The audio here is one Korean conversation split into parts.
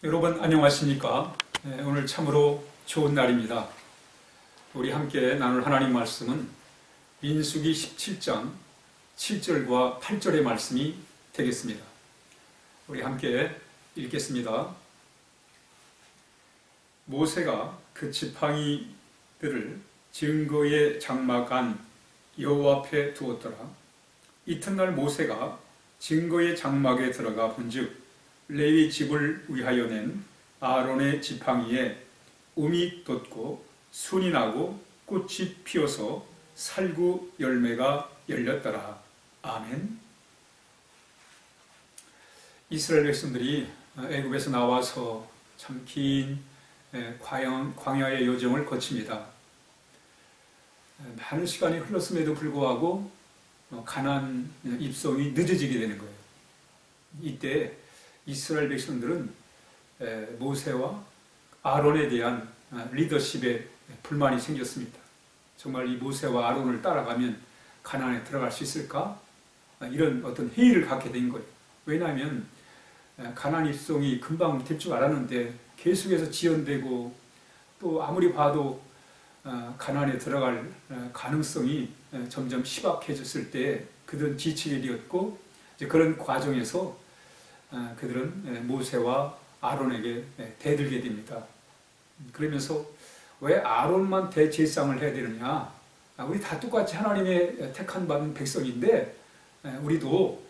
여러분 안녕하십니까? 오늘 참으로 좋은 날입니다. 우리 함께 나눌 하나님 말씀은 민수기 17장 7절과 8절의 말씀이 되겠습니다. 우리 함께 읽겠습니다. 모세가 그 지팡이들을 증거의 장막 안 여호와 앞에 두었더라. 이튿날 모세가 증거의 장막에 들어가 본즉 레위 집을 위하여 낸 아론의 지팡이에 움이 돋고 순이 나고 꽃이 피어서 살구 열매가 열렸더라. 아멘. 이스라엘 백성들이 애굽에서 나와서 참 긴 광야의 여정을 거칩니다. 많은 시간이 흘렀음에도 불구하고 가나안 입성이 늦어지게 되는 거예요. 이때 이스라엘 백성들은 모세와 아론에 대한 리더십에 불만이 생겼습니다. 정말 이 모세와 아론을 따라가면 가나안에 들어갈 수 있을까? 이런 어떤 회의를 갖게 된 거예요. 왜냐하면 가나안 입성이 금방 될 줄 알았는데 계속해서 지연되고 또 아무리 봐도 가나안에 들어갈 가능성이 점점 희박해졌을 때 그들은 지치게 되었고 이제 그런 과정에서 그들은 모세와 아론에게 대들게 됩니다. 그러면서 왜 아론만 대제사장을 해야 되느냐? 우리 다 똑같이 하나님의 택한 받은 백성인데 우리도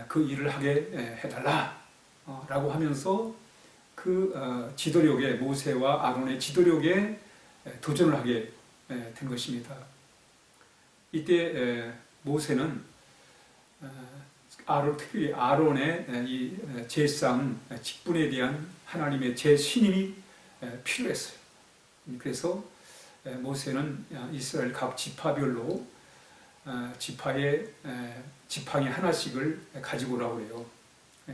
그 일을 하게 해달라 라고 하면서 그 지도력에 모세와 아론의 지도력에 도전을 하게 된 것입니다. 이때 모세는 특히 아론의 이 제사장 직분에 대한 하나님의 제신임이 필요했어요. 그래서 모세는 이스라엘 각 지파별로 지파의 지팡이 하나씩을 가지고 오라고 그래요.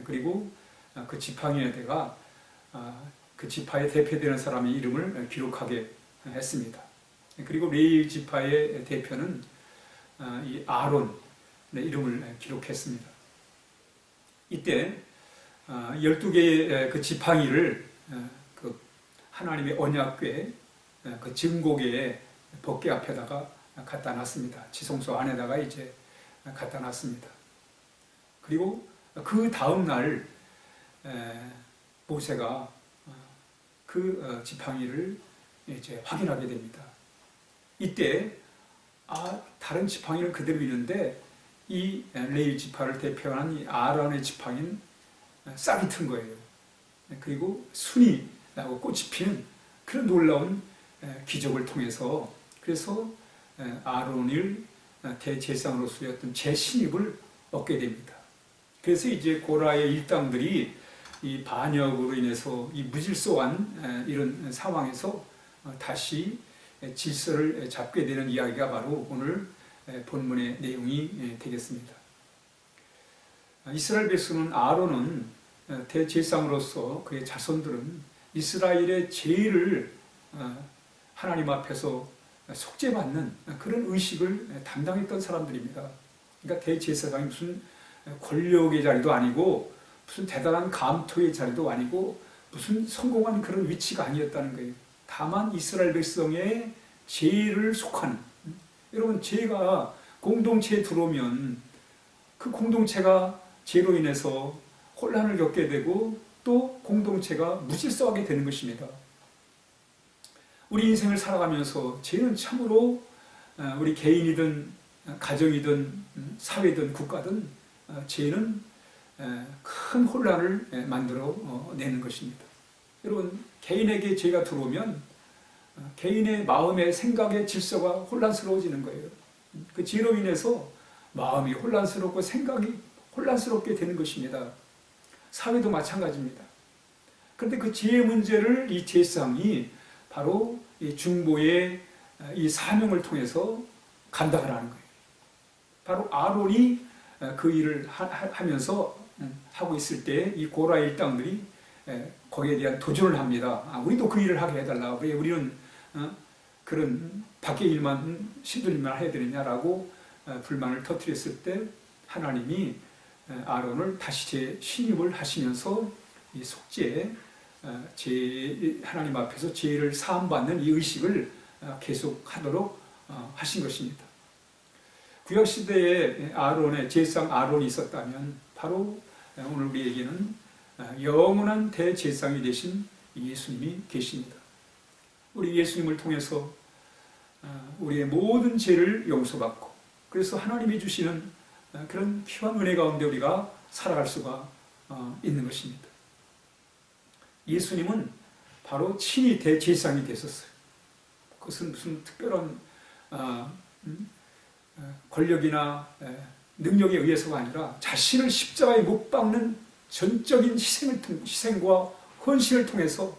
그리고 그 지팡이에다가 그 지파에 대표되는 사람의 이름을 기록하게 했습니다. 그리고 레위 지파의 대표는 이 아론의 이름을 기록했습니다. 이때 12개의 그 지팡이를 그 하나님의 언약궤 그 증거궤의 법궤 앞에다가 갖다 놨습니다. 지성소 안에다가 이제 갖다 놨습니다. 그리고 그 다음 날 모세가 그 지팡이를 이제 확인하게 됩니다. 이때 다른 지팡이는 그대로 있는데 이 레위 지파를 대표하는 이 아론의 지팡이는 싹이 튼 거예요. 그리고 순이 나고 꽃이 피는 그런 놀라운 기적을 통해서 그래서 아론을 대제사장으로서의 제신입을 얻게 됩니다. 그래서 이제 고라의 일당들이 이 반역으로 인해서 이 무질서한 이런 상황에서 다시 질서를 잡게 되는 이야기가 바로 오늘 본문의 내용이 되겠습니다. 이스라엘 백성은 아론은 대제사장으로서 그의 자손들은 이스라엘의 죄를 하나님 앞에서 속죄받는 그런 의식을 담당했던 사람들입니다. 그러니까 대제사장이 무슨 권력의 자리도 아니고 무슨 대단한 감토의 자리도 아니고 무슨 성공한 그런 위치가 아니었다는 거예요. 다만 이스라엘 백성의 죄를 속하는 여러분 죄가 공동체에 들어오면 그 공동체가 죄로 인해서 혼란을 겪게 되고 또 공동체가 무질서하게 되는 것입니다. 우리 인생을 살아가면서 죄는 참으로 우리 개인이든 가정이든 사회든 국가든 죄는 큰 혼란을 만들어 내는 것입니다. 여러분 개인에게 죄가 들어오면 개인의 마음의 생각의 질서가 혼란스러워지는 거예요. 그 죄로 인해서 마음이 혼란스럽고 생각이 혼란스럽게 되는 것입니다. 사회도 마찬가지입니다. 그런데 그 죄의 문제를 이 제사장이 바로 이 중보의 이 사명을 통해서 감당을 하는 거예요. 바로 아론이 그 일을 하면서 하고 있을 때 이 고라 일당들이 거기에 대한 도전을 합니다. 우리도 그 일을 하게 해달라. 왜 우리는 그런 밖의 일만 힘든 일만 해야 되느냐라고 불만을 터뜨렸을 때 하나님이 아론을 다시 재신임을 하시면서 이 속죄 하나님 앞에서 죄를 사함받는 이 의식을 계속하도록 하신 것입니다. 구약시대에 제사장 아론이 있었다면 바로 오늘 우리에게는 영원한 대제사장이 되신 예수님이 계십니다. 우리 예수님을 통해서 우리의 모든 죄를 용서받고, 그래서 하나님이 주시는 그런 귀한 은혜 가운데 우리가 살아갈 수가 있는 것입니다. 예수님은 바로 친히 대제사장이 되셨어요. 그것은 무슨 특별한 권력이나 능력에 의해서가 아니라 자신을 십자가에 못 박는 전적인 희생과 헌신을 통해서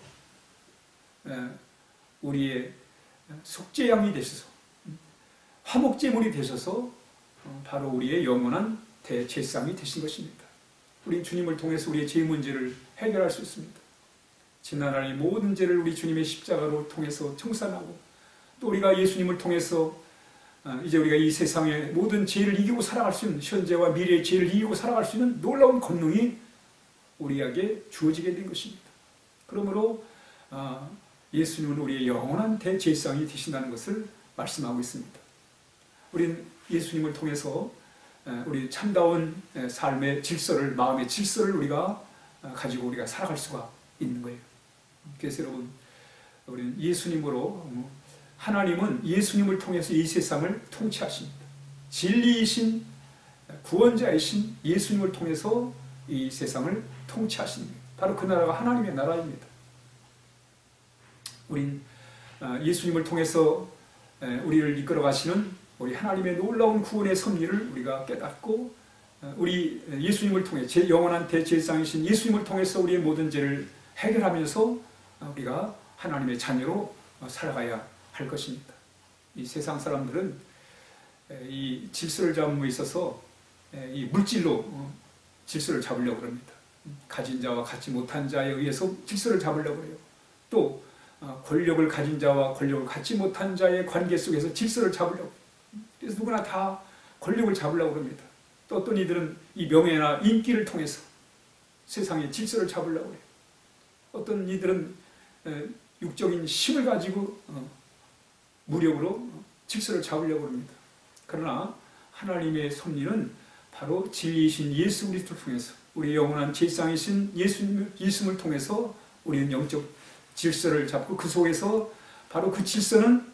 우리의 속죄양이 되셔서, 화목제물이 되셔서 바로 우리의 영원한 대제사장이 되신 것입니다. 우리 주님을 통해서 우리의 죄 문제를 해결할 수 있습니다. 지난 날 모든 죄를 우리 주님의 십자가로 통해서 청산하고, 또 우리가 예수님을 통해서 이제 우리가 이 세상의 모든 죄를 이기고 살아갈 수 있는, 현재와 미래의 죄를 이기고 살아갈 수 있는 놀라운 권능이 우리에게 주어지게 된 것입니다. 그러므로 예수님은 우리의 영원한 대제사장이 되신다는 것을 말씀하고 있습니다. 우린 예수님을 통해서 우리 참다운 삶의 질서를, 마음의 질서를 우리가 가지고 우리가 살아갈 수가 있는 거예요. 그래서 여러분, 우리는 예수님으로, 하나님은 예수님을 통해서 이 세상을 통치하십니다. 진리이신 구원자이신 예수님을 통해서 이 세상을 통치하십니다. 바로 그 나라가 하나님의 나라입니다. 우린 예수님을 통해서 우리를 이끌어 가시는 우리 하나님의 놀라운 구원의 섭리를 우리가 깨닫고, 우리 예수님을 통해 영원한 대제사장이신 예수님을 통해서 우리의 모든 죄를 해결하면서 우리가 하나님의 자녀로 살아가야 할 것입니다. 이 세상 사람들은 이 질서를 잡음에 있어서 이 물질로 질서를 잡으려고 합니다. 가진 자와 갖지 못한 자에 의해서 질서를 잡으려고 해요. 또 권력을 가진 자와 권력을 갖지 못한 자의 관계 속에서 질서를 잡으려고, 그래서 누구나 다 권력을 잡으려고 합니다. 또 어떤 이들은 이 명예나 인기를 통해서 세상의 질서를 잡으려고 해요. 어떤 이들은 육적인 힘을 가지고 무력으로 질서를 잡으려고 합니다. 그러나 하나님의 섭리는 바로 진리이신 예수 그리스도를 통해서, 우리 영원한 제사장이신 예수님을 통해서 우리는 영적 질서를 잡고, 그 속에서 바로 그 질서는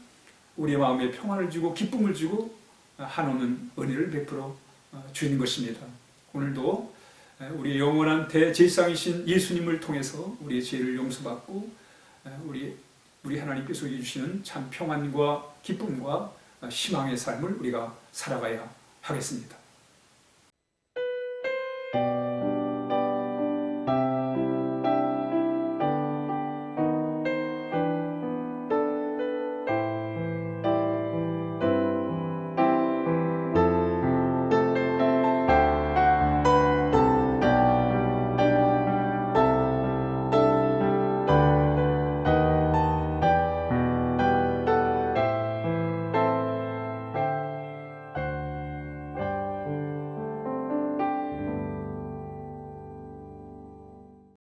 우리의 마음에 평안을 주고 기쁨을 주고 한없는 은혜를 베풀어 주는 것입니다. 오늘도 우리의 영원한 대제사장이신 예수님을 통해서 우리의 죄를 용서받고 우리 하나님께서 주시는 참 평안과 기쁨과 희망의 삶을 우리가 살아가야 하겠습니다.